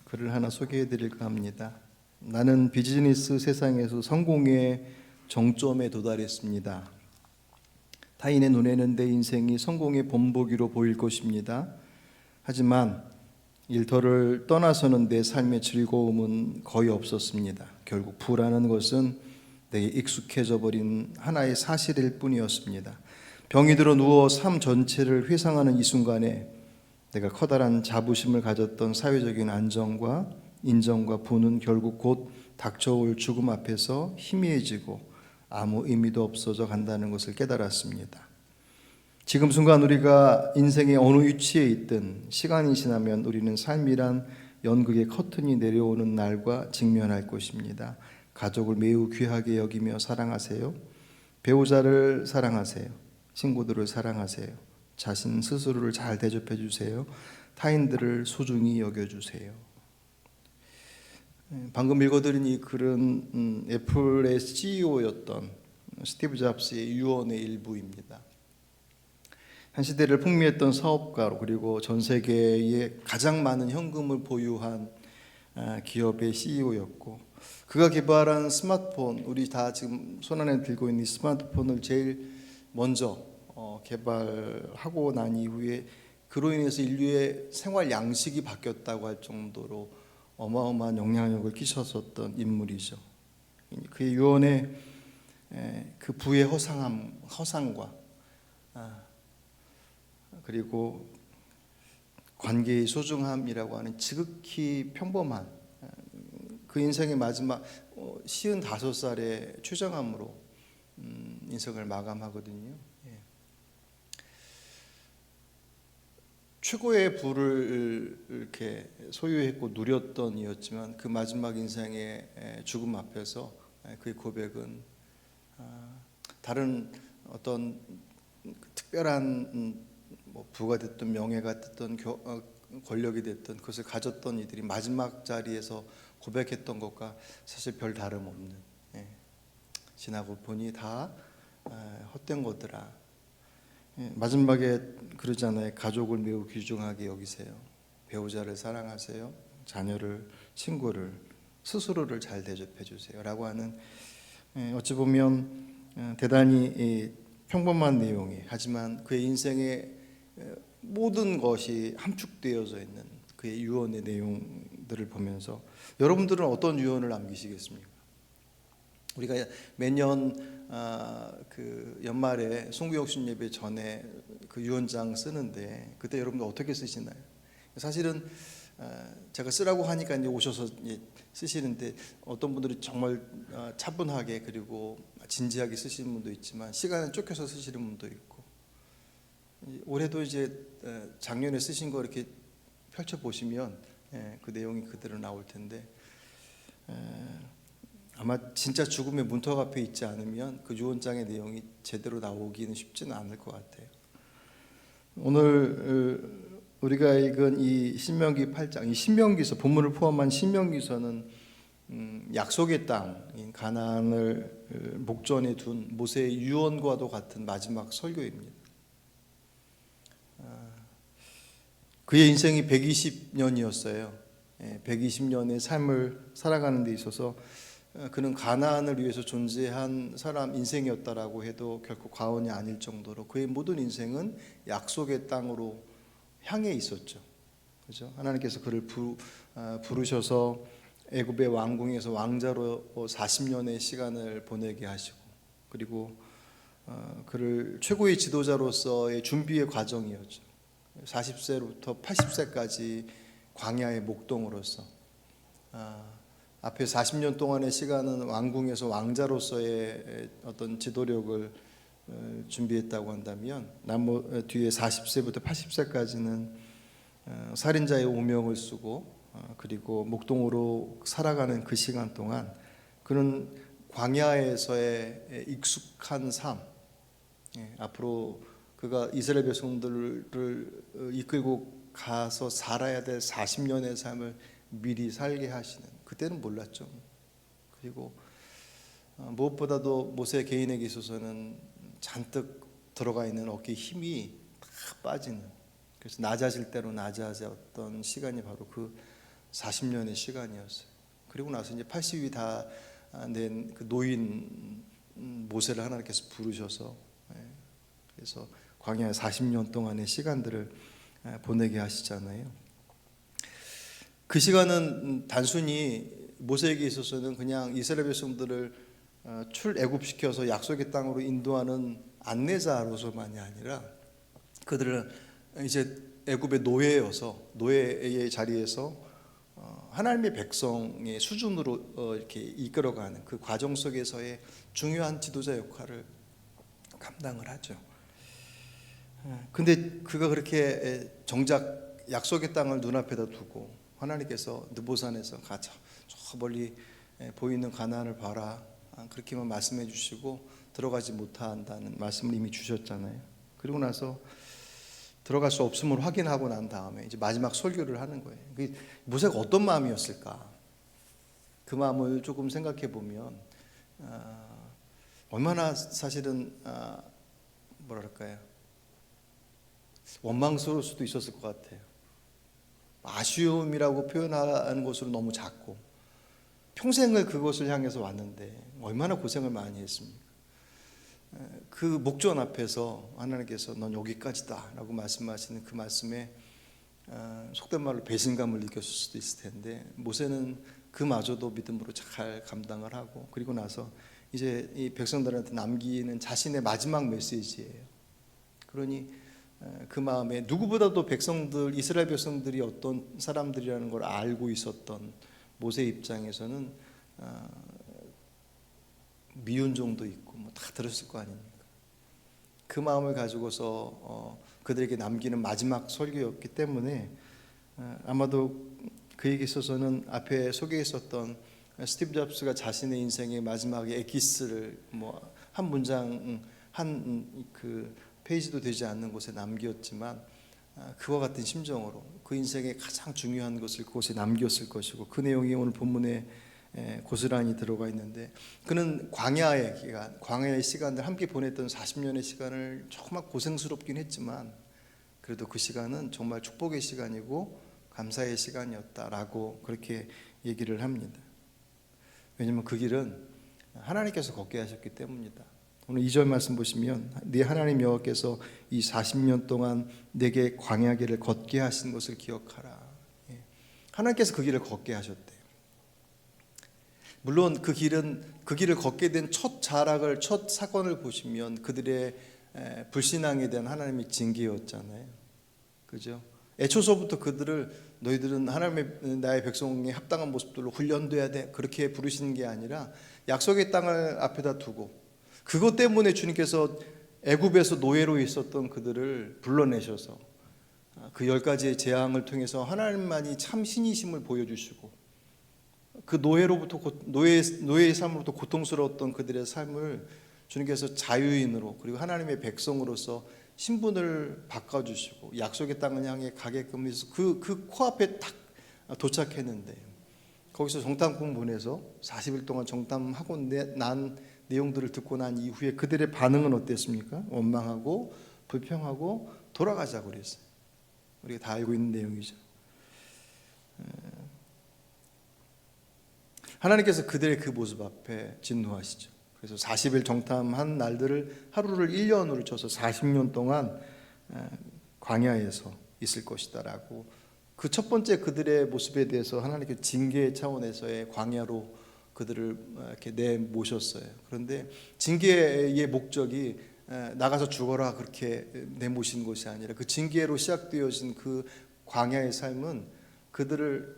글을 하나 소개해 드릴까 합니다. 나는 비즈니스 세상에서 성공의 정점에 도달했습니다. 타인의 눈에는 내 인생이 성공의 본보기로 보일 것입니다. 하지만 일터를 떠나서는 내 삶의 즐거움은 거의 없었습니다. 결국 부라는 것은 내게 익숙해져 버린 하나의 사실일 뿐이었습니다. 병이 들어 누워 삶 전체를 회상하는 이 순간에 내가 커다란 자부심을 가졌던 사회적인 안정과 인정과 부는 결국 곧 닥쳐올 죽음 앞에서 희미해지고 아무 의미도 없어져 간다는 것을 깨달았습니다. 지금 순간 우리가 인생의 어느 위치에 있든 시간이 지나면 우리는 삶이란 연극의 커튼이 내려오는 날과 직면할 것입니다. 가족을 매우 귀하게 여기며 사랑하세요. 배우자를 사랑하세요. 친구들을 사랑하세요. 자신 스스로를 잘 대접해 주세요. 타인들을 소중히 여겨주세요. 방금 읽어드린 이 글은 애플의 CEO였던 스티브 잡스의 유언의 일부입니다. 한 시대를 풍미했던 사업가로 그리고 전 세계에 가장 많은 현금을 보유한 기업의 CEO였고, 그가 개발한 스마트폰, 우리 다 지금 손안에 들고 있는 이 스마트폰을 제일 먼저 개발하고 난 이후에 그로 인해서 인류의 생활 양식이 바뀌었다고 할 정도로 어마어마한 영향력을 끼쳤었던 인물이죠. 그의 유언에 그 부의 허상과 그리고 관계의 소중함이라고 하는 지극히 평범한 그 인생의 마지막 55살의 최정함으로 인생을 마감하거든요. 최고의 부를 이렇게 소유했고 누렸던 이었지만 그 마지막 인생의 죽음 앞에서 그의 고백은 다른 어떤 특별한 부가 됐든 명예가 됐든 권력이 됐든 그것을 가졌던 이들이 마지막 자리에서 고백했던 것과 사실 별 다름없는, 지나고 보니 다 헛된 거더라. 마지막에 그러잖아요. 가족을 매우 귀중하게 여기세요. 배우자를 사랑하세요. 자녀를, 친구를, 스스로를 잘 대접해 주세요 라고 하는, 어찌 보면 대단히 평범한 내용이, 하지만 그의 인생의 모든 것이 함축되어져 있는 그의 유언의 내용들을 보면서 여러분들은 어떤 유언을 남기시겠습니까? 우리가 매년 그 연말에 송구영신 예배 전에 그 유언장 쓰는데 그때 여러분들 어떻게 쓰시나요? 사실은 제가 쓰라고 하니까 이제 오셔서 쓰시는데 어떤 분들이 정말 차분하게 그리고 진지하게 쓰시는 분도 있지만 시간을 쫓겨서 쓰시는 분도 있고, 올해도 이제 작년에 쓰신 거 이렇게 펼쳐 보시면 그 내용이 그대로 나올 텐데, 아마 진짜 죽음의 문턱 앞에 있지 않으면 그 유언장의 내용이 제대로 나오기는 쉽지는 않을 것 같아요. 오늘 우리가 읽은 이 신명기 8장, 이 신명기서, 본문을 포함한 신명기서는 약속의 땅인 가나안을 목전에 둔 모세의 유언과도 같은 마지막 설교입니다. 그의 인생이 120년이었어요. 120년의 삶을 살아가는 데 있어서 그는 가나안을 위해서 존재한 사람 인생이었다라고 해도 결코 과언이 아닐 정도로 그의 모든 인생은 약속의 땅으로 향해 있었죠. 그렇죠? 하나님께서 그를 부르셔서 애굽의 왕궁에서 왕자로 40년의 시간을 보내게 하시고, 그리고 그를 최고의 지도자로서의 준비의 과정이었죠. 40세로부터 80세까지 광야의 목동으로서 앞에 40년 동안의 시간은 왕궁에서 왕자로서의 어떤 지도력을 준비했다고 한다면 뒤에 40세부터 80세까지는 살인자의 오명을 쓰고 그리고 목동으로 살아가는 그 시간 동안 그는 광야에서의 익숙한 삶, 앞으로 그가 이스라엘 백성들을 이끌고 가서 살아야 될 40년의 삶을 미리 살게 하시는, 그때는 몰랐죠. 그리고 무엇보다도 모세 개인에게 있어서는 잔뜩 들어가 있는 어깨에 힘이 다 빠지는, 그래서 낮아질 대로 낮아졌던 시간이 바로 그 40년의 시간이었어요. 그리고 나서 이제 80이 다 된 그 노인 모세를 하나님께서 부르셔서 그래서 광야 40년 동안의 시간들을 보내게 하시잖아요. 그 시간은 단순히 모세에게 있어서는 그냥 이스라엘 백성들을 출애굽시켜서 약속의 땅으로 인도하는 안내자로서만이 아니라 그들을 이제 애굽의 노예의 자리에서 하나님의 백성의 수준으로 이렇게 이끌어가는 그 과정 속에서의 중요한 지도자 역할을 감당을 하죠. 근데 그가 그렇게 정작 약속의 땅을 눈앞에다 두고 하나님께서 느보산에서 가자, 저 멀리 보이는 가나안을 봐라, 그렇게만 말씀해 주시고 들어가지 못한다는 말씀을 이미 주셨잖아요. 그리고 나서 들어갈 수 없음을 확인하고 난 다음에 이제 마지막 설교를 하는 거예요. 모세가 어떤 마음이었을까? 그 마음을 조금 생각해 보면 얼마나 사실은 뭐랄까요, 원망스러울 수도 있었을 것 같아요. 아쉬움이라고 표현하는 것으로 너무 작고, 평생을 그것을 향해서 왔는데 얼마나 고생을 많이 했습니까? 그 목전 앞에서 하나님께서 넌 여기까지다 라고 말씀하시는 그 말씀에 속된 말로 배신감을 느꼈을 수도 있을 텐데, 모세는 그마저도 믿음으로 잘 감당을 하고, 그리고 나서 이제 이 백성들한테 남기는 자신의 마지막 메시지예요. 그러니 그 마음에 누구보다도 이스라엘 백성들이 어떤 사람들이라는 걸 알고 있었던 모세 입장에서는 미운 정도 있고 뭐 다 들었을 거 아닙니까? 그 마음을 가지고서 그들에게 남기는 마지막 설교였기 때문에 아마도 그에게 있어서는 앞에 소개해 있었던 스티브 잡스가 자신의 인생의 마지막에 엑기스를 뭐 한 문장 한 그 페이지도 되지 않는 곳에 남겼지만, 그와 같은 심정으로 그 인생의 가장 중요한 것을 그곳에 남겼을 것이고, 그 내용이 오늘 본문에 고스란히 들어가 있는데, 그는 광야의 기간, 광야의 시간들 함께 보냈던 40년의 시간을 정말 고생스럽긴 했지만 그래도 그 시간은 정말 축복의 시간이고 감사의 시간이었다라고 그렇게 얘기를 합니다. 왜냐하면 그 길은 하나님께서 걷게 하셨기 때문이다. 오늘 2절 말씀 보시면 네 하나님 여호와께서 이 40년 동안 내게 광야길을 걷게 하신 것을 기억하라. 하나님께서 그 길을 걷게 하셨대요. 물론 그 길을 걷게 된 첫 사건을 보시면 그들의 불신앙에 대한 하나님의 징계였잖아요. 그죠? 애초서부터 그들을 너희들은 하나님의 나의 백성의 합당한 모습들로 훈련돼야 돼, 그렇게 부르시는 게 아니라 약속의 땅을 앞에다 두고, 그것 때문에 주님께서 애굽에서 노예로 있었던 그들을 불러내셔서 그 10가지의 재앙을 통해서 하나님만이 참 신이심을 보여주시고, 그 노예로부터 노예의 삶으로부터 고통스러웠던 그들의 삶을 주님께서 자유인으로, 그리고 하나님의 백성으로서 신분을 바꿔주시고 약속의 땅을 향해 가게끔 해서 그 코앞에 딱 도착했는데, 거기서 정탐꾼 보내서 40일 동안 정탐하고 난 내용들을 듣고 난 이후에 그들의 반응은 어땠습니까? 원망하고 불평하고 돌아가자고 그랬어요. 우리가 다 알고 있는 내용이죠. 하나님께서 그들의 그 모습 앞에 진노하시죠. 그래서 40일 정탐한 날들을 하루를 1년으로 쳐서 40년 동안 광야에서 있을 것이다라고, 그 첫 번째 그들의 모습에 대해서 하나님께서 징계 차원에서의 광야로 그들을 이렇게 내모셨어요. 그런데 징계의 목적이 나가서 죽어라 그렇게 내모신 것이 아니라, 그 징계로 시작되어진 그 광야의 삶은 그들을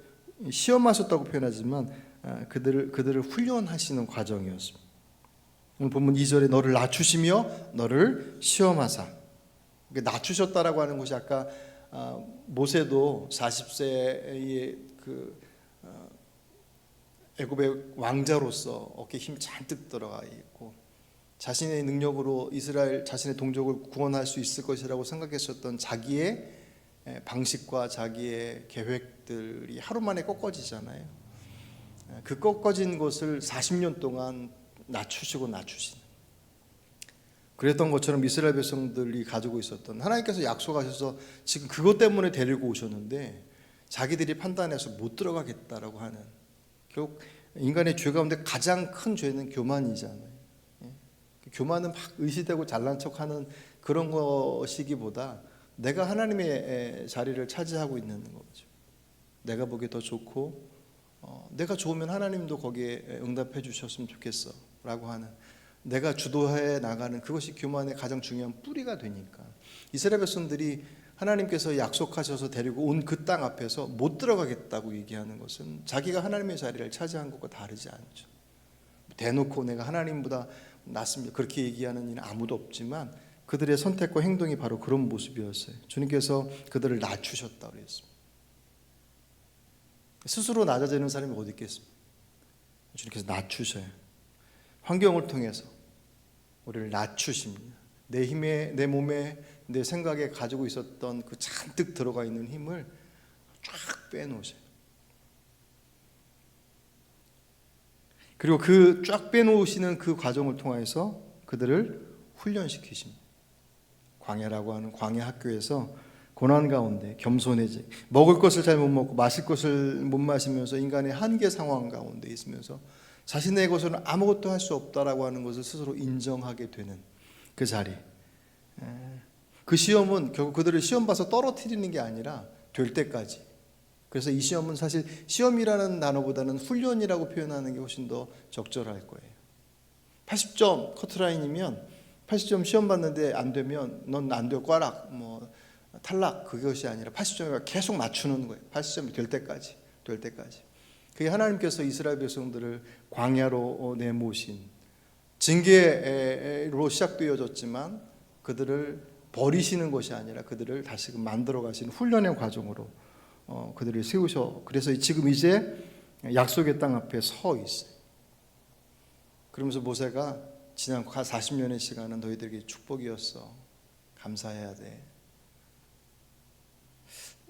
시험하셨다고 표현하지만 그들을 훈련하시는 과정이었습니다. 오늘 본문 2절에 너를 낮추시며 너를 시험하사, 낮추셨다라고 하는 것이 아까 모세도 40세의 그 애굽의 왕자로서 어깨에 힘 잔뜩 들어가 있고 자신의 능력으로 이스라엘 자신의 동족을 구원할 수 있을 것이라고 생각했었던 자기의 방식과 자기의 계획들이 하루 만에 꺾어지잖아요. 그 꺾어진 것을 40년 동안 낮추시는, 그랬던 것처럼 이스라엘 백성들이 가지고 있었던, 하나님께서 약속하셔서 지금 그것 때문에 데리고 오셨는데 자기들이 판단해서 못 들어가겠다라고 하는, 결국 인간의 죄 가운데 가장 큰 죄는 교만이잖아요. 예. 교만은 막 의시되고 잘난 척하는 그런 것이기보다 내가 하나님의 자리를 차지하고 있는 거죠. 내가 보기에 더 좋고 내가 좋으면 하나님도 거기에 응답해 주셨으면 좋겠어 라고 하는, 내가 주도해 나가는 그것이 교만의 가장 중요한 뿌리가 되니까 이스라엘 백성들이 하나님께서 약속하셔서 데리고 온 그 땅 앞에서 못 들어가겠다고 얘기하는 것은 자기가 하나님의 자리를 차지한 것과 다르지 않죠. 대놓고 내가 하나님보다 낫습니다 그렇게 얘기하는 이는 아무도 없지만 그들의 선택과 행동이 바로 그런 모습이었어요. 주님께서 그들을 낮추셨다고 그랬습니다. 스스로 낮아지는 사람이 어디 있겠습니까? 주님께서 낮추셔요. 환경을 통해서 우리를 낮추십니다. 내 힘에, 내 몸에, 내 생각에 가지고 있었던 그 잔뜩 들어가 있는 힘을 쫙 빼놓으셔요. 그리고 그 쫙 빼놓으시는 그 과정을 통해서 그들을 훈련시키십니다. 광야라고 하는 광야 학교에서 고난 가운데 겸손해지, 먹을 것을 잘 못 먹고 마실 것을 못 마시면서 인간의 한계 상황 가운데 있으면서 자신의 것으로는 아무것도 할 수 없다라고 하는 것을 스스로 인정하게 되는 그 자리. 그 시험은 결국 그들을 시험 봐서 떨어뜨리는 게 아니라 될 때까지. 그래서 이 시험은 사실 시험이라는 단어보다는 훈련이라고 표현하는 게 훨씬 더 적절할 거예요. 80점 커트라인이면 80점 시험 봤는데 안 되면 넌 안 되고 꽈락 뭐 탈락, 그것이 아니라 80점을 계속 맞추는 거예요. 80점이 될 때까지. 그게 하나님께서 이스라엘 백성들을 광야로 내모신 징계로 시작되어졌지만 그들을 버리시는 것이 아니라 그들을 다시금 만들어 가시는 훈련의 과정으로 그들을 세우셔. 그래서 지금 이제 약속의 땅 앞에 서 있어요. 그러면서 모세가 지난 40년의 시간은 너희들에게 축복이었어. 감사해야 돼.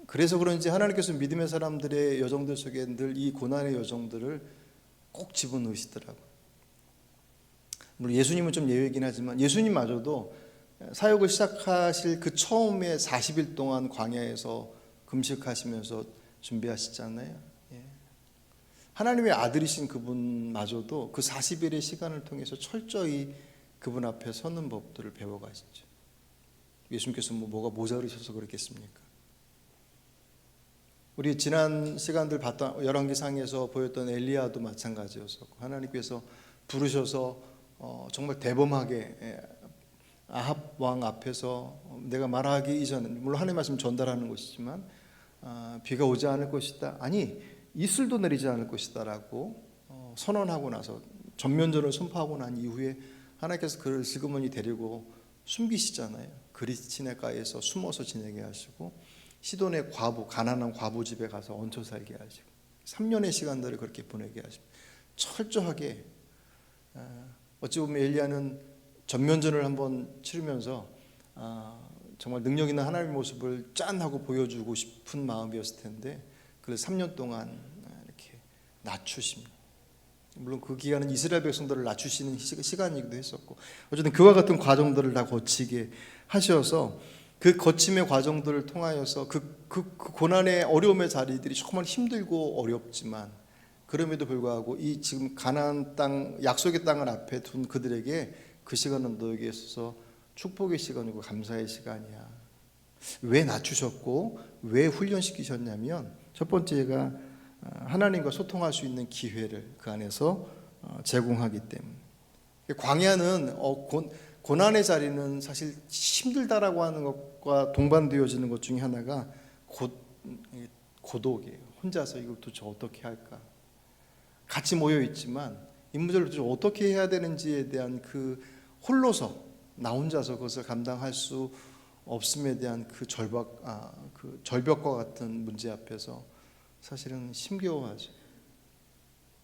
그래서 그런지 하나님께서 믿음의 사람들의 여정들 속에 늘 이 고난의 여정들을 꼭 집어넣으시더라고요. 물론 예수님은 좀 예외이긴 하지만 예수님마저도 사역을 시작하실 그 처음에 40일 동안 광야에서 금식하시면서 준비하시잖아요. 하나님의 아들이신 그분마저도 그 40일의 시간을 통해서 철저히 그분 앞에 서는 법들을 배워가시죠. 예수님께서 뭐가 모자르셔서 그렇겠습니까? 우리 지난 시간들 봤던 열왕기상에서 보였던 엘리야도 마찬가지였었고, 하나님께서 부르셔서 정말 대범하게 아합 왕 앞에서 내가 말하기 이전에, 물론 하나님의 말씀 전달하는 것이지만 비가 오지 않을 것이다, 아니 이슬도 내리지 않을 것이다 라고 선언하고 나서 전면전을 선포하고 난 이후에 하나님께서 그를 슬그머니 데리고 숨기시잖아요. 그리시네가에서 숨어서 지내게 하시고 시돈의 과부, 가난한 과부 집에 가서 얹혀 살게 하시고 3년의 시간들을 그렇게 보내게 하시고 철저하게, 어찌 보면 엘리야는 전면전을 한번 치르면서 정말 능력 있는 하나님의 모습을 짠 하고 보여주고 싶은 마음이었을 텐데 그래서 3년 동안 이렇게 낮추십니다. 물론 그 기간은 이스라엘 백성들을 낮추시는 시간이기도 했었고, 어쨌든 그와 같은 과정들을 다 거치게 하셔서 그 거침의 과정들을 통하여서 그 고난의 어려움의 자리들이 정말 힘들고 어렵지만 그럼에도 불구하고 이 지금 가나안 땅, 약속의 땅을 앞에 둔 그들에게 그 시간은 너에게 있어서 축복의 시간이고 감사의 시간이야. 왜 낮추셨고 왜 훈련시키셨냐면 첫 번째가 하나님과 소통할 수 있는 기회를 그 안에서 제공하기 때문에. 광야는 고난의 자리는 사실 힘들다라고 하는 것과 동반되어지는 것 중에 하나가 고독이에요. 혼자서 이걸 도대체 어떻게 할까? 같이 모여 있지만 인물들을 도대체 어떻게 해야 되는지에 대한 그 홀로서 나 혼자서 그것을 감당할 수 없음에 대한 그 절벽과 같은 문제 앞에서 사실은 힘겨워하죠.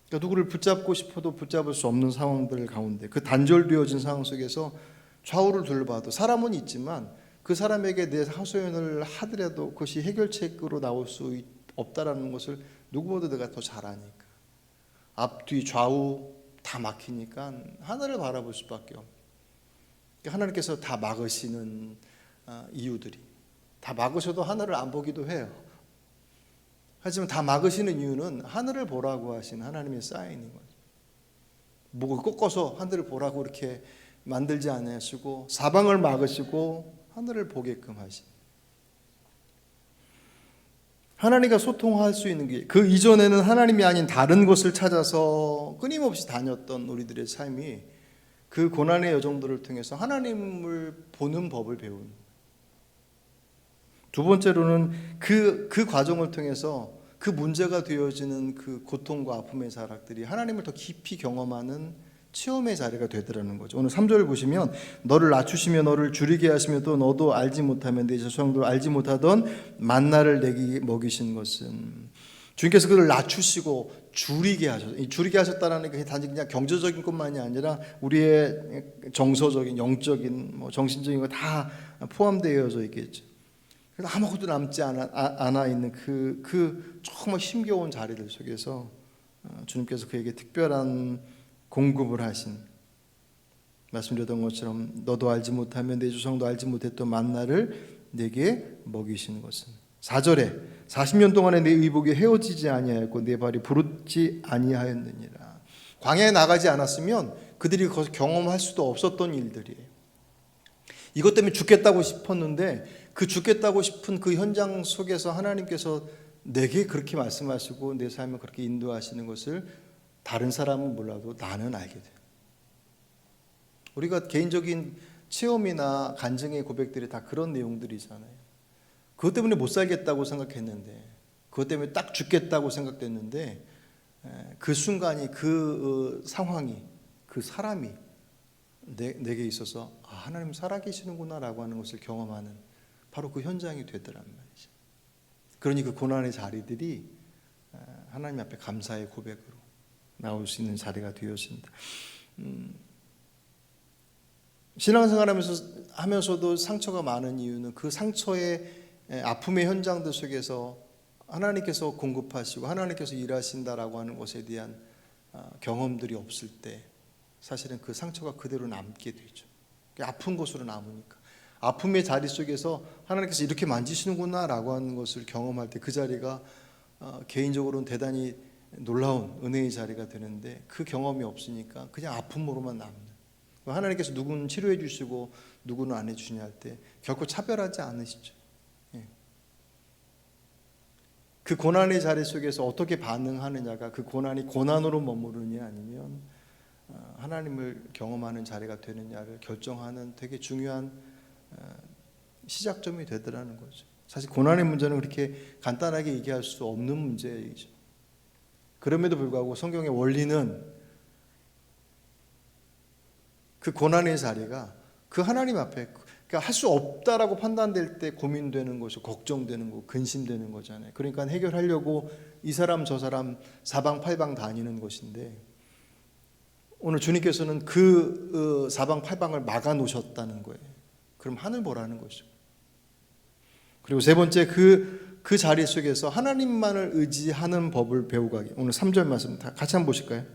그러니까 누구를 붙잡고 싶어도 붙잡을 수 없는 상황들 가운데 그 단절되어진 상황 속에서 좌우를 둘러봐도 사람은 있지만 그 사람에게 내 하소연을 하더라도 그것이 해결책으로 나올 수 없다라는 것을 누구보다 내가 더 잘 아니까, 앞뒤 좌우 다 막히니까 하늘을 바라볼 수밖에 없고, 하나님께서 다 막으시는 이유들이, 다 막으셔도 하늘을 안 보기도 해요. 하지만 다 막으시는 이유는 하늘을 보라고 하신 하나님의 사인인 거죠. 목을 꺾어서 하늘을 보라고 이렇게 만들지 않으시고 사방을 막으시고 하늘을 보게끔 하신, 하나님과 소통할 수 있는 게, 그 이전에는 하나님이 아닌 다른 곳을 찾아서 끊임없이 다녔던 우리들의 삶이 그 고난의 여정들을 통해서 하나님을 보는 법을 배우는. 두 번째로는 그 과정을 통해서 그 문제가 되어지는 그 고통과 아픔의 자락들이 하나님을 더 깊이 경험하는 체험의 자리가 되더라는 거죠. 오늘 3절을 보시면 너를 낮추시며 너를 줄이게 하시며 또 너도 알지 못하면 내 조상도 알지 못하던 만나를 내게 먹이신 것은, 주님께서 그를 낮추시고 줄이게 하셨어요. 이 줄이게 하셨다는 게 단지 그냥 경제적인 것만이 아니라 우리의 정서적인, 영적인, 정신적인 거 다 포함되어져 있겠죠. 그래서 아무것도 남지 않아 있는 그 정말 힘겨운 자리들 속에서 주님께서 그에게 특별한 공급을 하신, 말씀드렸던 것처럼 너도 알지 못하면 내 조상도 알지 못했던 만나를 내게 먹이신 것은, 4절에 40년 동안에 내 의복이 헤어지지 아니하였고 내 발이 부르지 아니하였느니라. 광야에 나가지 않았으면 그들이 거기서 경험할 수도 없었던 일들이에요. 이것 때문에 죽겠다고 싶었는데 그 죽겠다고 싶은 그 현장 속에서 하나님께서 내게 그렇게 말씀하시고 내 삶을 그렇게 인도하시는 것을 다른 사람은 몰라도 나는 알게 돼요. 우리가 개인적인 체험이나 간증의 고백들이 다 그런 내용들이잖아요. 그것 때문에 못 살겠다고 생각했는데, 그것 때문에 딱 죽겠다고 생각됐는데, 그 순간이, 그 상황이, 그 사람이 내게 있어서 하나님 살아계시는구나 라고 하는 것을 경험하는 바로 그 현장이 되더란 말이죠. 그러니 그 고난의 자리들이 하나님 앞에 감사의 고백으로 나올 수 있는 자리가 되었습니다. 신앙생활 하면서도 상처가 많은 이유는 그 상처의 아픔의 현장들 속에서 하나님께서 공급하시고 하나님께서 일하신다라고 하는 것에 대한 경험들이 없을 때 사실은 그 상처가 그대로 남게 되죠. 아픈 곳으로 남으니까. 아픔의 자리 속에서 하나님께서 이렇게 만지시는구나 라고 하는 것을 경험할 때 그 자리가 개인적으로는 대단히 놀라운 은혜의 자리가 되는데, 그 경험이 없으니까 그냥 아픔으로만 남는. 하나님께서 누구는 치료해 주시고 누구는 안 해주시냐 할 때 결코 차별하지 않으시죠. 그 고난의 자리 속에서 어떻게 반응하느냐가 그 고난이 고난으로 머무르냐 아니면 하나님을 경험하는 자리가 되느냐를 결정하는 되게 중요한 시작점이 되더라는 거죠. 사실 고난의 문제는 그렇게 간단하게 얘기할 수 없는 문제이죠. 그럼에도 불구하고 성경의 원리는 그 고난의 자리가 그 하나님 앞에, 그러니까 할 수 없다라고 판단될 때 고민되는 것이고 걱정되는 거, 근심되는 거잖아요. 그러니까 해결하려고 이 사람 저 사람 사방팔방 다니는 것인데, 오늘 주님께서는 그 사방팔방을 막아 놓으셨다는 거예요. 그럼 하늘 보라는 것이고, 그리고 세 번째 그 자리 속에서 하나님만을 의지하는 법을 배우고, 오늘 3절 말씀 같이 한번 보실까요?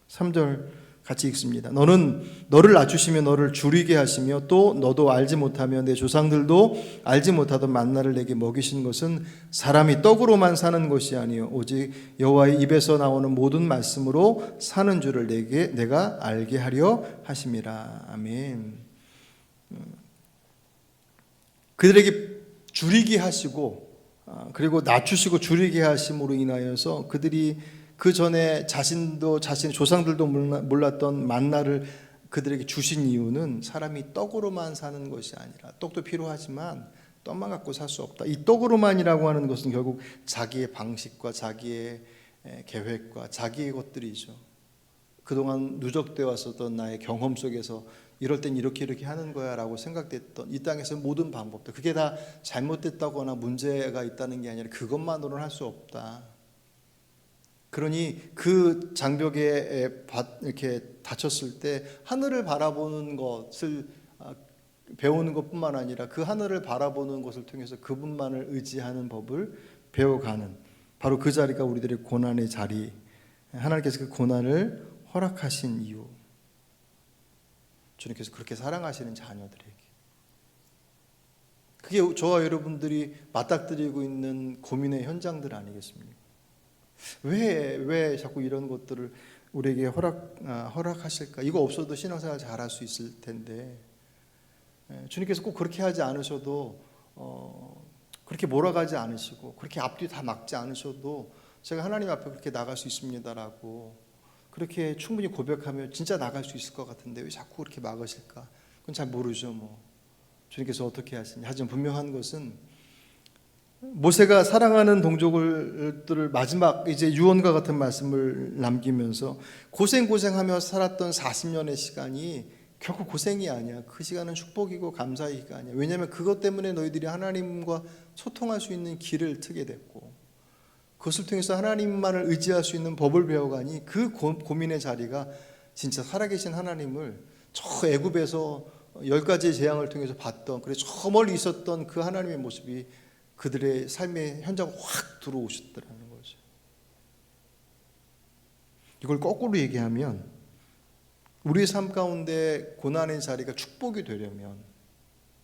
3절 같이 읽습니다. 너를 낮추시며 너를 줄이게 하시며 또 너도 알지 못하며 내 조상들도 알지 못하던 만나를 내게 먹이신 것은 사람이 떡으로만 사는 것이 아니요 오직 여호와의 입에서 나오는 모든 말씀으로 사는 줄을 내가 알게 하려 하심이라. 아멘. 그들에게 줄이게 하시고 그리고 낮추시고 줄이게 하심으로 인하여서 그들이 그 전에 자신의 조상들도 몰랐던 만나를 그들에게 주신 이유는 사람이 떡으로만 사는 것이 아니라, 떡도 필요하지만 떡만 갖고 살 수 없다. 이 떡으로만이라고 하는 것은 결국 자기의 방식과 자기의 계획과 자기의 것들이죠. 그동안 누적되어 왔었던 나의 경험 속에서 이럴 땐 이렇게 하는 거야 라고 생각됐던 이 땅에서 모든 방법들, 그게 다 잘못됐다거나 문제가 있다는 게 아니라 그것만으로는 할 수 없다. 그러니 그 장벽에 이렇게 닫혔을 때 하늘을 바라보는 것을 배우는 것뿐만 아니라 그 하늘을 바라보는 것을 통해서 그분만을 의지하는 법을 배워가는, 바로 그 자리가 우리들의 고난의 자리, 하나님께서 그 고난을 허락하신 이유, 주님께서 그렇게 사랑하시는 자녀들에게, 그게 저와 여러분들이 맞닥뜨리고 있는 고민의 현장들 아니겠습니까? 왜 자꾸 이런 것들을 우리에게 허락하실까? 이거 없어도 신앙생활 잘할 수 있을 텐데, 주님께서 꼭 그렇게 하지 않으셔도, 그렇게 몰아가지 않으시고 그렇게 앞뒤 다 막지 않으셔도 제가 하나님 앞에 그렇게 나갈 수 있습니다라고 그렇게 충분히 고백하면 진짜 나갈 수 있을 것 같은데 왜 자꾸 그렇게 막으실까? 그건 잘 모르죠. 주님께서 어떻게 하시냐. 하지만 분명한 것은 모세가 사랑하는 동족들을 마지막 이제 유언과 같은 말씀을 남기면서 고생하며 살았던 40년의 시간이 결코 고생이 아니야. 그 시간은 축복이고 감사의 시간이야. 왜냐하면 그것 때문에 너희들이 하나님과 소통할 수 있는 길을 트게 됐고, 그것을 통해서 하나님만을 의지할 수 있는 법을 배워가니 그 고민의 자리가 진짜 살아계신 하나님을 저 애굽에서 10가지의 재앙을 통해서 봤던, 그래서 저 멀리 있었던 그 하나님의 모습이 그들의 삶의 현장으로 확 들어오셨더라는 거죠. 이걸 거꾸로 얘기하면 우리의 삶 가운데 고난의 자리가 축복이 되려면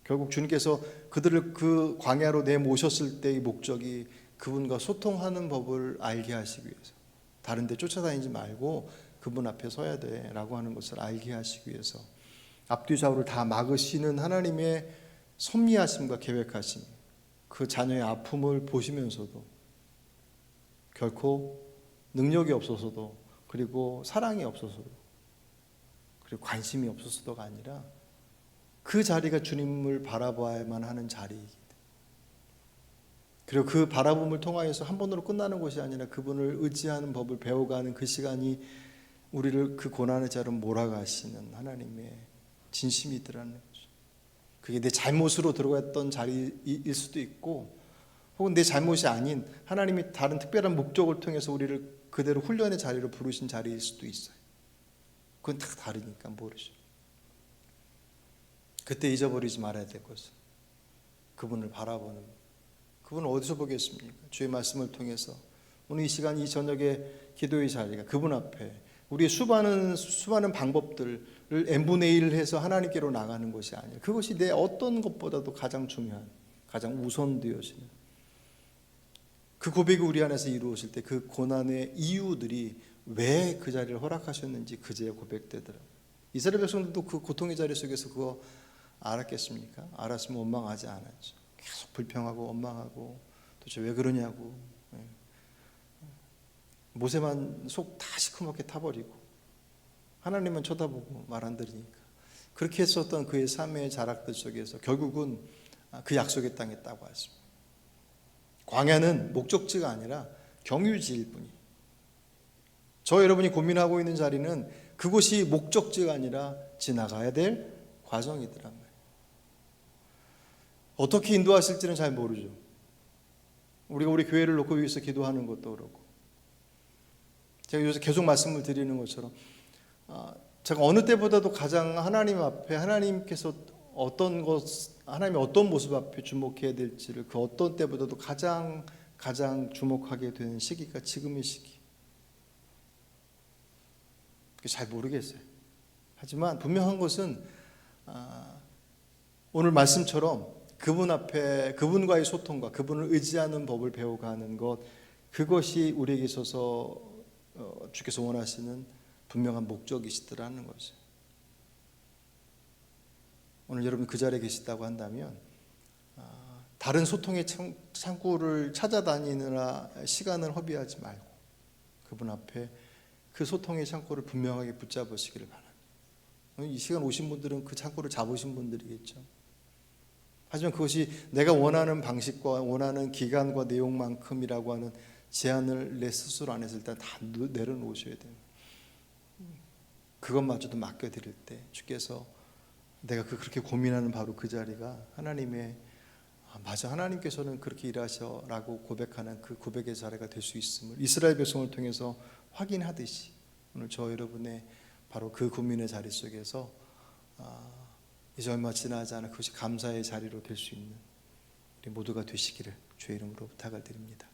결국 주님께서 그들을 그 광야로 내모셨을 때의 목적이 그분과 소통하는 법을 알게 하시기 위해서, 다른 데 쫓아다니지 말고 그분 앞에 서야 돼 라고 하는 것을 알게 하시기 위해서 앞뒤 좌우를 다 막으시는 하나님의 섭리하심과 계획하심, 그 자녀의 아픔을 보시면서도 결코 능력이 없어서도, 그리고 사랑이 없어서도, 그리고 관심이 없어서도가 아니라 그 자리가 주님을 바라봐야만 하는 자리이기 때문에, 그리고 그 바라봄을 통하여서 한 번으로 끝나는 것이 아니라 그분을 의지하는 법을 배워가는 그 시간이 우리를 그 고난의 자리로 몰아가시는 하나님의 진심이더라는 거죠. 그게 내 잘못으로 들어갔던 자리일 수도 있고, 혹은 내 잘못이 아닌 하나님이 다른 특별한 목적을 통해서 우리를 그대로 훈련의 자리로 부르신 자리일 수도 있어요. 그건 다 다르니까 모르죠. 그때 잊어버리지 말아야 될 것은 그분을 바라보는, 그분을 어디서 보겠습니까? 주의 말씀을 통해서 오늘 이 시간, 이 저녁에 기도의 자리가 그분 앞에 우리의 수많은 방법들을 n분의 1을 해서 하나님께로 나가는 것이 아니라, 그것이 내 어떤 것보다도 가장 중요한, 가장 우선되어지는 그 고백이 우리 안에서 이루어질 때 그 고난의 이유들이 왜 그 자리를 허락하셨는지 그제야 고백되더라고요. 이스라엘 백성들도 그 고통의 자리 속에서 그거 알았겠습니까? 알았으면 원망하지 않았죠. 계속 불평하고 원망하고 도대체 왜 그러냐고, 모세만 속 다 시커멓게 타버리고 하나님만 쳐다보고 말 안 들으니까 그렇게 했었던 그의 삶의 자락들 속에서 결국은 그 약속의 땅에 딱 왔습니다. 광야는 목적지가 아니라 경유지일 뿐이, 저 여러분이 고민하고 있는 자리는 그곳이 목적지가 아니라 지나가야 될 과정이더란 말이에요. 어떻게 인도하실지는 잘 모르죠. 우리가 우리 교회를 놓고 위해서 기도하는 것도 그렇고, 제가 요새 계속 말씀을 드리는 것처럼 제가 어느 때보다도 가장 하나님 앞에, 하나님께서 하나님의 어떤 모습 앞에 주목해야 될지를 그 어떤 때보다도 가장 주목하게 되는 시기가 지금의 시기. 잘 모르겠어요. 하지만 분명한 것은 오늘 말씀처럼 그분 앞에, 그분과의 소통과 그분을 의지하는 법을 배워가는 것, 그것이 우리에게 있어서 주께서 원하시는 분명한 목적이시더라는 거죠. 오늘 여러분 그 자리에 계시다고 한다면 다른 소통의 창구를 찾아다니느라 시간을 허비하지 말고 그분 앞에 그 소통의 창구를 분명하게 붙잡으시기를 바랍니다. 이 시간 오신 분들은 그 창구를 잡으신 분들이겠죠. 하지만 그것이 내가 원하는 방식과 원하는 기간과 내용만큼이라고 하는 제한을 내 스스로 안에서 일단 다 내려놓으셔야 됩니다. 그것마저도 맡겨드릴 때 주께서 내가 그렇게 고민하는 바로 그 자리가 하나님의, 맞아, 하나님께서는 그렇게 일하셔라고 고백하는 그 고백의 자리가 될 수 있음을 이스라엘 백성을 통해서 확인하듯이 오늘 저 여러분의 바로 그 고민의 자리 속에서 이제 얼마 지나지 않아 그것이 감사의 자리로 될 수 있는 우리 모두가 되시기를 주의 이름으로 부탁을 드립니다.